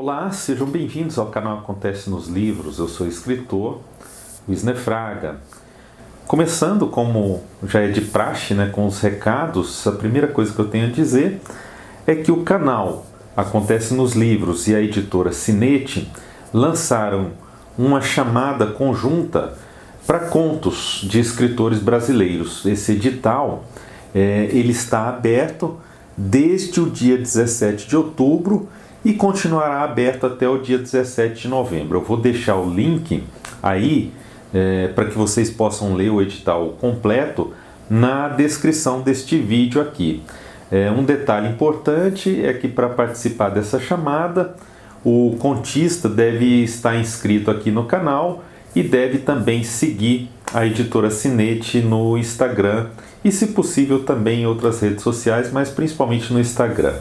Olá, sejam bem-vindos ao canal Acontece nos Livros. Eu sou o escritor Wisner Fraga. Começando, como já é de praxe, com os recados, a primeira coisa que eu tenho a dizer é que o canal Acontece nos Livros e a editora Cinete lançaram uma chamada conjunta para contos de escritores brasileiros. Esse edital ele está aberto desde o dia 17 de outubro e continuará aberto até o dia 17 de novembro. Eu vou deixar o link aí para que vocês possam ler o edital completo na descrição deste vídeo aqui. Um detalhe importante é que para participar dessa chamada, o contista deve estar inscrito aqui no canal e deve também seguir a editora Cinete no Instagram e, se possível, também em outras redes sociais, mas principalmente no Instagram.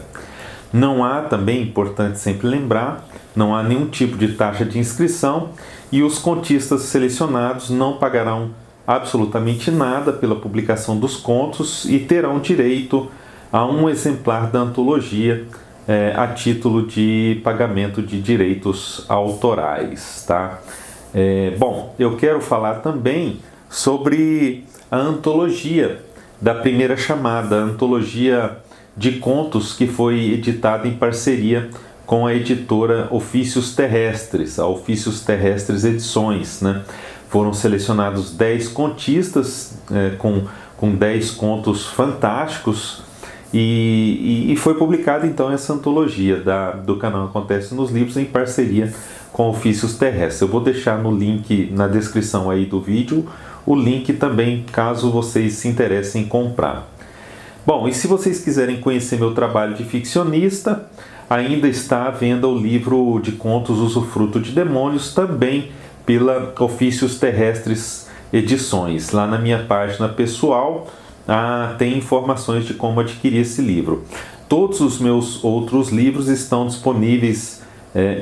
Não há, também, importante sempre lembrar, não há nenhum tipo de taxa de inscrição e os contistas selecionados não pagarão absolutamente nada pela publicação dos contos e terão direito a um exemplar da antologia a título de pagamento de direitos autorais, tá? Bom, eu quero falar também sobre a antologia da primeira chamada, a antologia de contos que foi editada em parceria com a editora Ofícios Terrestres, a Ofícios Terrestres Edições, Foram selecionados 10 contistas com 10 contos fantásticos e foi publicada então essa antologia do canal Acontece nos Livros em parceria com Ofícios Terrestres. Eu vou deixar no link na descrição aí do vídeo o link também, caso vocês se interessem em comprar. Bom, e se vocês quiserem conhecer meu trabalho de ficcionista, ainda está à venda o livro de contos Usufruto de Demônios, também pela Ofícios Terrestres Edições. Lá na minha página pessoal tem informações de como adquirir esse livro. Todos os meus outros livros estão disponíveis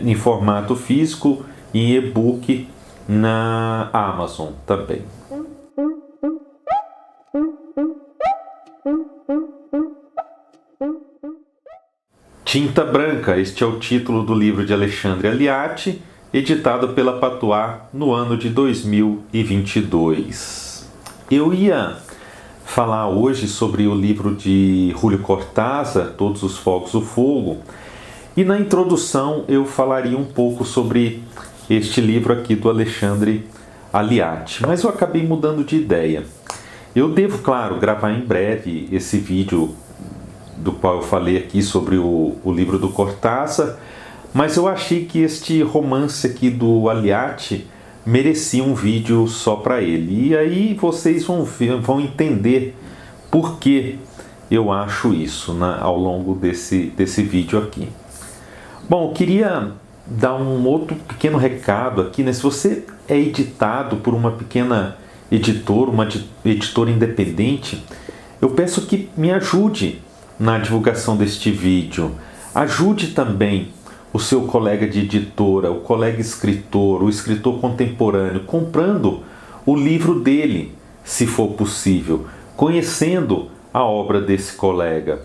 em formato físico e em e-book na Amazon também. Tinta Branca, este é o título do livro de Alexandre Aliati, editado pela Patois no ano de 2022. Eu ia falar hoje sobre o livro de Júlio Cortázar, Todos os Fogos do Fogo, e na introdução eu falaria um pouco sobre este livro aqui do Alexandre Aliati, mas eu acabei mudando de ideia. Eu devo, claro, gravar em breve esse vídeo do qual eu falei aqui sobre o livro do Cortázar, mas eu achei que este romance aqui do Aliati merecia um vídeo só para ele. E aí vocês vão entender por que eu acho isso ao longo desse vídeo aqui. Bom, eu queria dar um outro pequeno recado aqui, Se você é editado por uma pequena editora, uma editora independente, eu peço que me ajude na divulgação deste vídeo. Ajude também o seu colega de editora, o colega escritor, o escritor contemporâneo, comprando o livro dele, se for possível, conhecendo a obra desse colega.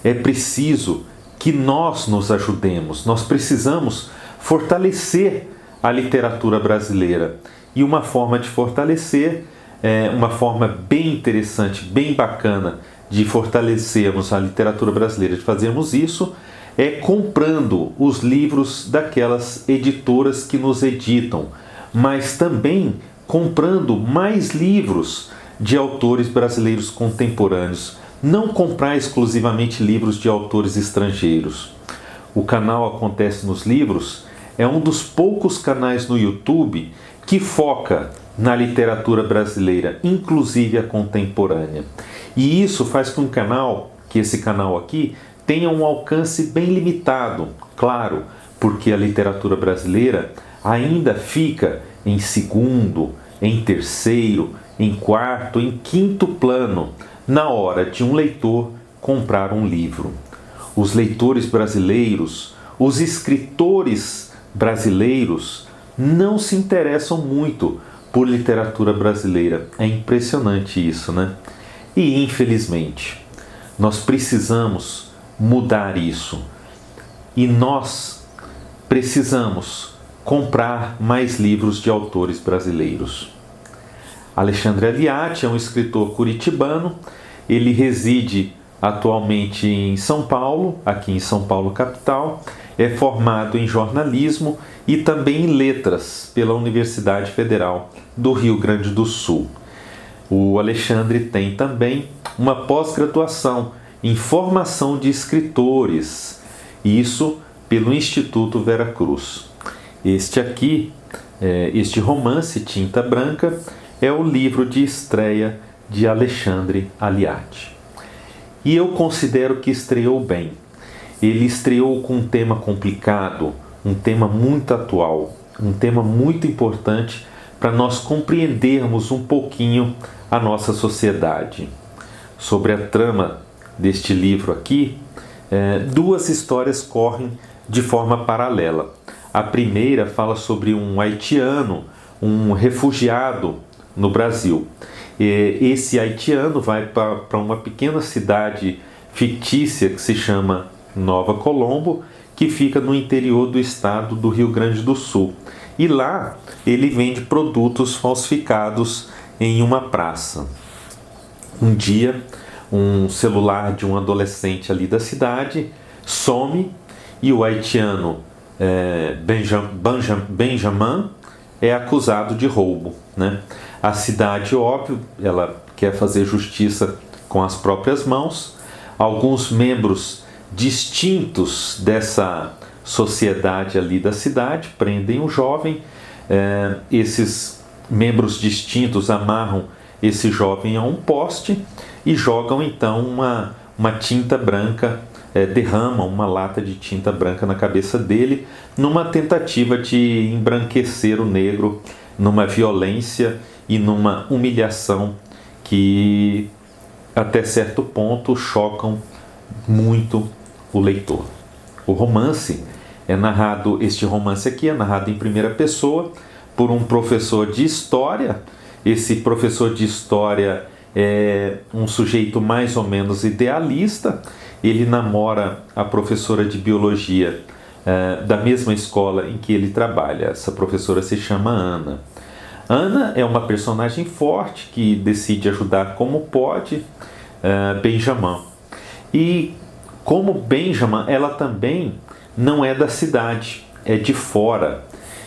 É preciso que nós nos ajudemos, nós precisamos fortalecer a literatura brasileira. E uma forma de fortalecer, uma forma bem interessante, bem bacana de fortalecermos a literatura brasileira, de fazermos isso, é comprando os livros daquelas editoras que nos editam, mas também comprando mais livros de autores brasileiros contemporâneos. Não comprar exclusivamente livros de autores estrangeiros. O canal Acontece nos Livros é um dos poucos canais no YouTube que foca na literatura brasileira, inclusive a contemporânea. E isso faz com que esse canal aqui tenha um alcance bem limitado, claro, porque a literatura brasileira ainda fica em segundo, em terceiro, em quarto, em quinto plano na hora de um leitor comprar um livro. Os leitores brasileiros, os escritores brasileiros não se interessam muito por literatura brasileira. É impressionante isso, E infelizmente, nós precisamos mudar isso. E nós precisamos comprar mais livros de autores brasileiros. Alexandre Aliati é um escritor curitibano, ele reside atualmente em São Paulo, aqui em São Paulo capital, é formado em jornalismo e também em letras pela Universidade Federal do Rio Grande do Sul. O Alexandre tem também uma pós-graduação em formação de escritores, isso pelo Instituto Vera Cruz. Este romance, Tinta Branca, é o livro de estreia de Alexandre Aliati. E eu considero que estreou bem. Ele estreou com um tema complicado, um tema muito atual, um tema muito importante para nós compreendermos um pouquinho a nossa sociedade. Sobre a trama deste livro aqui, duas histórias correm de forma paralela. A primeira fala sobre um haitiano, um refugiado no Brasil. Esse haitiano vai para uma pequena cidade fictícia que se chama Nova Colombo, que fica no interior do estado do Rio Grande do Sul. E lá ele vende produtos falsificados em uma praça. Um dia, um celular de um adolescente ali da cidade some e o haitiano Benjamin é acusado de roubo, né? A cidade, óbvio, ela quer fazer justiça com as próprias mãos. Alguns membros distintos dessa sociedade ali da cidade prendem o jovem. Esses membros distintos amarram esse jovem a um poste e jogam então uma tinta branca, derramam uma lata de tinta branca na cabeça dele, numa tentativa de embranquecer o negro, numa violência e numa humilhação que até certo ponto chocam muito o leitor. O romance este romance aqui é narrado em primeira pessoa por um professor de história. Esse professor de história é um sujeito mais ou menos idealista. Ele namora a professora de biologia da mesma escola em que ele trabalha. Essa professora se chama Ana. Ana é uma personagem forte que decide ajudar como pode Benjamin. E como Benjamin, ela também não é da cidade, é de fora.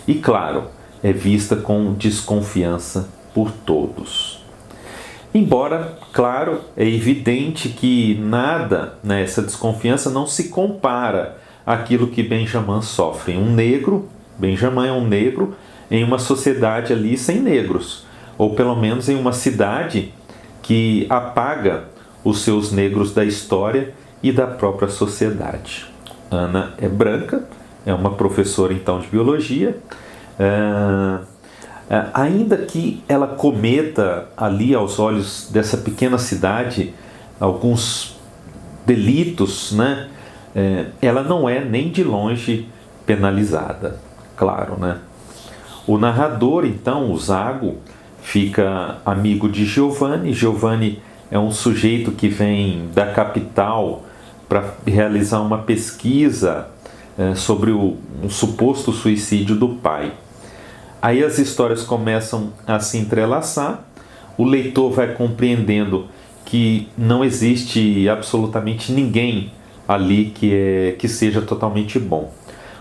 E claro, é vista com desconfiança por todos. Embora, claro, é evidente que nada, né, essa desconfiança não se compara àquilo que Benjamin sofre. Benjamin é um negro em uma sociedade ali sem negros, ou pelo menos em uma cidade que apaga os seus negros da história e da própria sociedade. Ana é branca, é uma professora então de biologia, ainda que ela cometa ali aos olhos dessa pequena cidade alguns delitos, né? Ela não é nem de longe penalizada, claro, né? O narrador, então, o Zago, fica amigo de Giovanni. Giovanni é um sujeito que vem da capital para realizar uma pesquisa sobre um suposto suicídio do pai. Aí as histórias começam a se entrelaçar, o leitor vai compreendendo que não existe absolutamente ninguém ali que seja totalmente bom.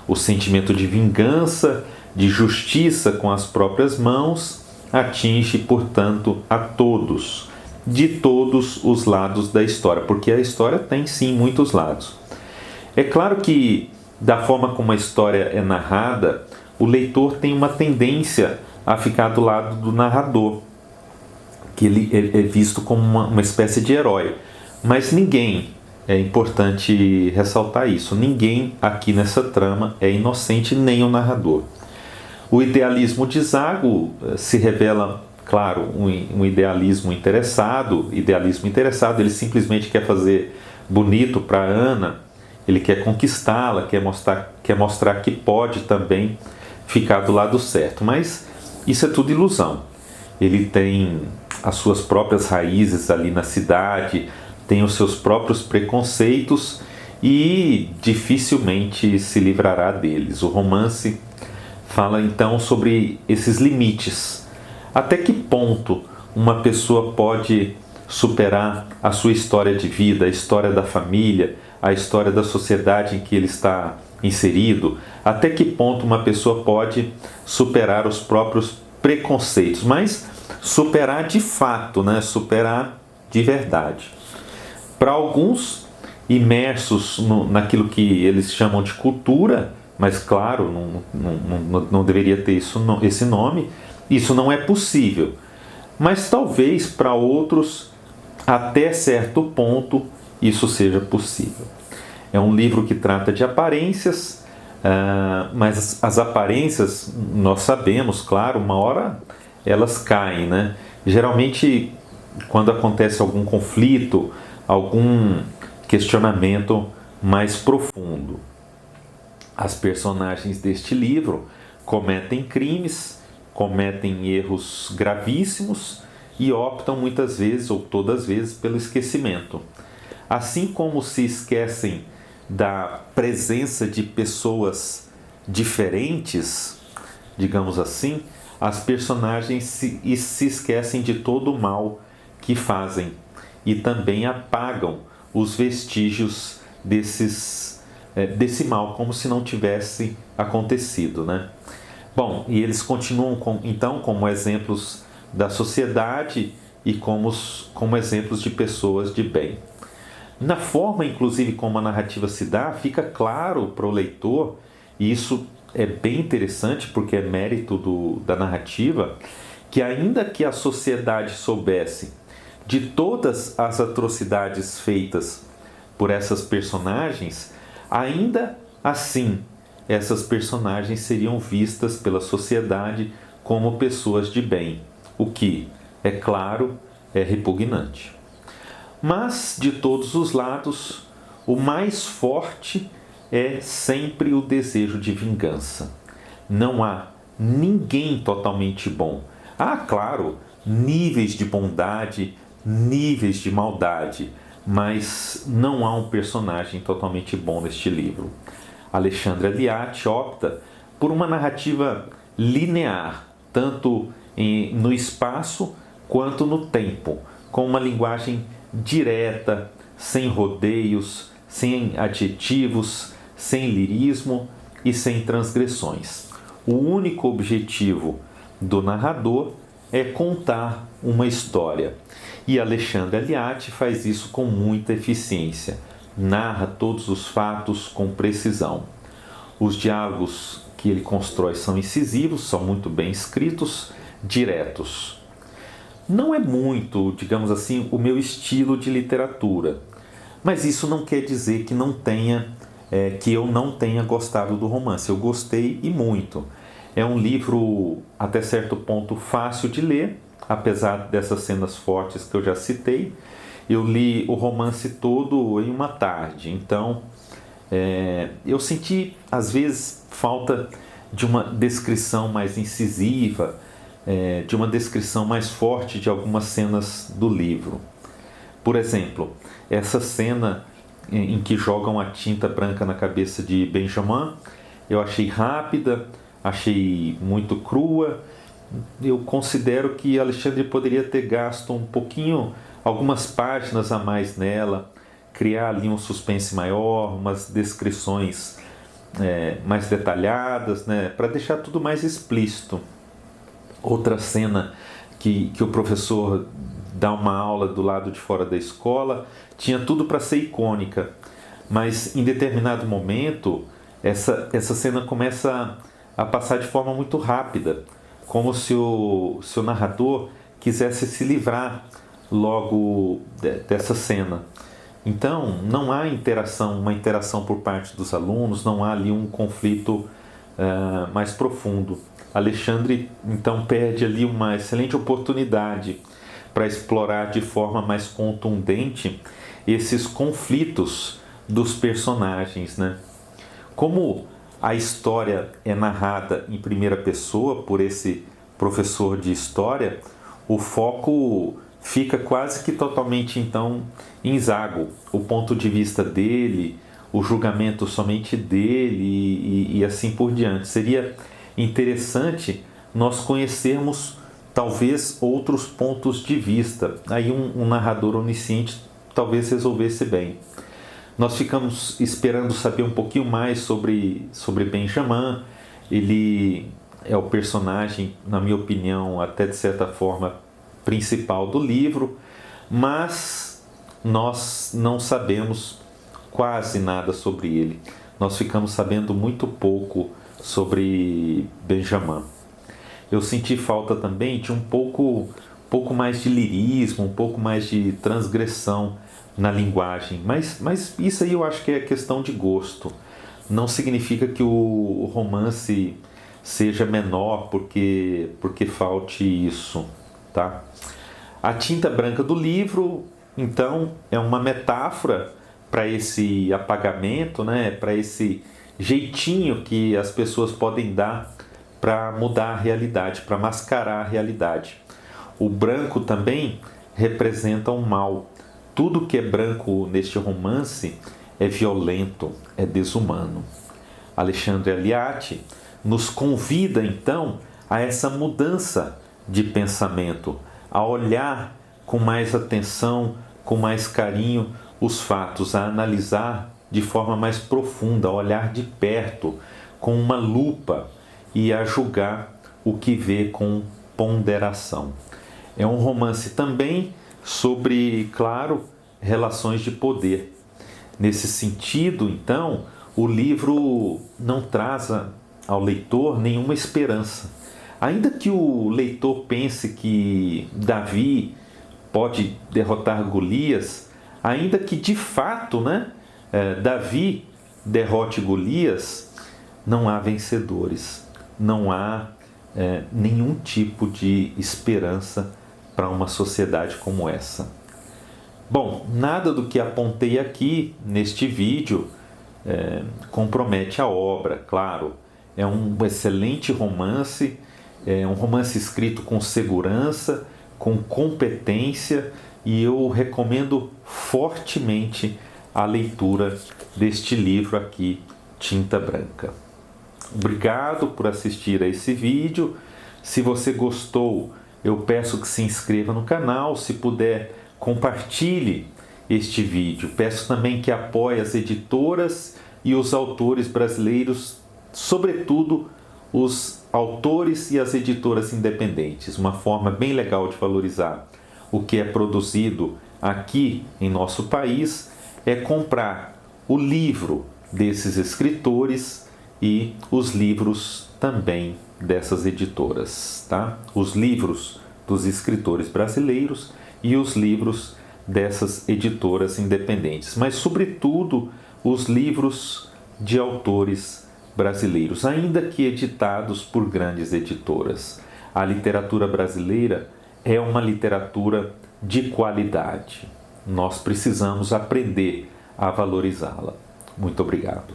O sentimento de vingança, de justiça com as próprias mãos, atinge, portanto, a todos, de todos os lados da história, porque a história tem sim muitos lados. É claro que, da forma como a história é narrada, o leitor tem uma tendência a ficar do lado do narrador, que ele é visto como uma espécie de herói. Mas ninguém, é importante ressaltar isso, ninguém aqui nessa trama é inocente, nem o narrador. O idealismo de Zago se revela, claro, um idealismo interessado, ele simplesmente quer fazer bonito para Ana, ele quer conquistá-la, quer mostrar que pode também ficar do lado certo, mas isso é tudo ilusão. Ele tem as suas próprias raízes ali na cidade, tem os seus próprios preconceitos e dificilmente se livrará deles. O romance fala então sobre esses limites. Até que ponto uma pessoa pode superar a sua história de vida, a história da família, a história da sociedade em que ele está inserido? Até que ponto uma pessoa pode superar os próprios preconceitos, mas superar de fato, né? Superar de verdade. Para alguns, imersos naquilo que eles chamam de cultura, mas claro, não deveria ter esse nome, isso não é possível. Mas talvez para outros, até certo ponto, isso seja possível. É um livro que trata de aparências, mas as aparências, nós sabemos, claro, uma hora elas caem, né? Geralmente, quando acontece algum conflito, algum questionamento mais profundo. As personagens deste livro cometem crimes, cometem erros gravíssimos e optam muitas vezes ou todas as vezes pelo esquecimento. Assim como se esquecem da presença de pessoas diferentes, digamos assim, as personagens se esquecem de todo o mal que fazem e também apagam os vestígios desse mal, como se não tivesse acontecido, né? Bom, e eles continuam então como exemplos da sociedade e como exemplos de pessoas de bem. Na forma, inclusive, como a narrativa se dá, fica claro para o leitor, e isso é bem interessante porque é mérito da narrativa, que ainda que a sociedade soubesse de todas as atrocidades feitas por essas personagens, ainda assim essas personagens seriam vistas pela sociedade como pessoas de bem, o que, é claro, é repugnante. Mas, de todos os lados, o mais forte é sempre o desejo de vingança. Não há ninguém totalmente bom. Há, claro, níveis de bondade, níveis de maldade, mas não há um personagem totalmente bom neste livro. Alexandre Aliati opta por uma narrativa linear, tanto no espaço quanto no tempo, com uma linguagem direta, sem rodeios, sem adjetivos, sem lirismo e sem transgressões. O único objetivo do narrador é contar uma história. E Alexandre Aliati faz isso com muita eficiência. Narra todos os fatos com precisão. Os diálogos que ele constrói são incisivos, são muito bem escritos, diretos. Não é muito, digamos assim, o meu estilo de literatura, mas isso não quer dizer que que eu não tenha gostado do romance. Eu gostei e muito. É um livro, até certo ponto, fácil de ler, apesar dessas cenas fortes que eu já citei. Eu li o romance todo em uma tarde, então eu senti, às vezes, falta de uma descrição mais incisiva, de uma descrição mais forte de algumas cenas do livro. Por exemplo, essa cena em que jogam a tinta branca na cabeça de Benjamin, eu achei rápida, achei muito crua. Eu considero que Alexandre poderia ter gasto um pouquinho, algumas páginas a mais nela, criar ali um suspense maior, umas descrições mais detalhadas, né, para deixar tudo mais explícito. Outra cena que o professor dá uma aula do lado de fora da escola tinha tudo para ser icônica, mas em determinado momento essa cena começa a passar de forma muito rápida, como se o narrador quisesse se livrar logo dessa cena. Então, não há uma interação por parte dos alunos, não há ali um conflito mais profundo. Alexandre, então, perde ali uma excelente oportunidade para explorar de forma mais contundente esses conflitos dos personagens, né? Como a história é narrada em primeira pessoa por esse professor de história, o foco fica quase que totalmente então em Zago, o ponto de vista dele, o julgamento somente dele e assim por diante. Seria interessante nós conhecermos talvez outros pontos de vista. Aí um narrador onisciente talvez resolvesse bem. Nós ficamos esperando saber um pouquinho mais sobre Benjamin. Ele é o personagem, na minha opinião, até de certa forma, principal do livro, mas nós não sabemos quase nada sobre ele. Nós ficamos sabendo muito pouco sobre Benjamin. Eu senti falta também de um pouco mais de lirismo, um pouco mais de transgressão na linguagem, mas isso aí eu acho que é questão de gosto. Não significa que o romance seja menor porque falte isso, tá? A tinta branca do livro, então, é uma metáfora para esse apagamento, né? Para esse jeitinho que as pessoas podem dar para mudar a realidade, para mascarar a realidade. O branco também representa o mal. Tudo que é branco neste romance é violento, é desumano. Alexandre Aliati nos convida então a essa mudança de pensamento, a olhar com mais atenção, com mais carinho os fatos, a analisar de forma mais profunda, a olhar de perto, com uma lupa e a julgar o que vê com ponderação. É um romance também sobre, claro, relações de poder. Nesse sentido, então, o livro não traz ao leitor nenhuma esperança. Ainda que o leitor pense que Davi pode derrotar Golias, ainda que de fato, Davi derrote Golias, não há vencedores, não há nenhum tipo de esperança para uma sociedade como essa. Bom, nada do que apontei aqui neste vídeo compromete a obra, claro. É um excelente romance, é um romance escrito com segurança, com competência, e eu recomendo fortemente a leitura deste livro aqui, Tinta Branca. Obrigado por assistir a esse vídeo. Se você gostou, eu peço que se inscreva no canal, se puder, compartilhe este vídeo. Peço também que apoie as editoras e os autores brasileiros, sobretudo os autores e as editoras independentes. Uma forma bem legal de valorizar o que é produzido aqui em nosso país é comprar o livro desses escritores e os livros também dessas editoras, tá? Os livros dos escritores brasileiros e os livros dessas editoras independentes, mas sobretudo os livros de autores brasileiros, ainda que editados por grandes editoras. A literatura brasileira é uma literatura de qualidade. Nós precisamos aprender a valorizá-la. Muito obrigado.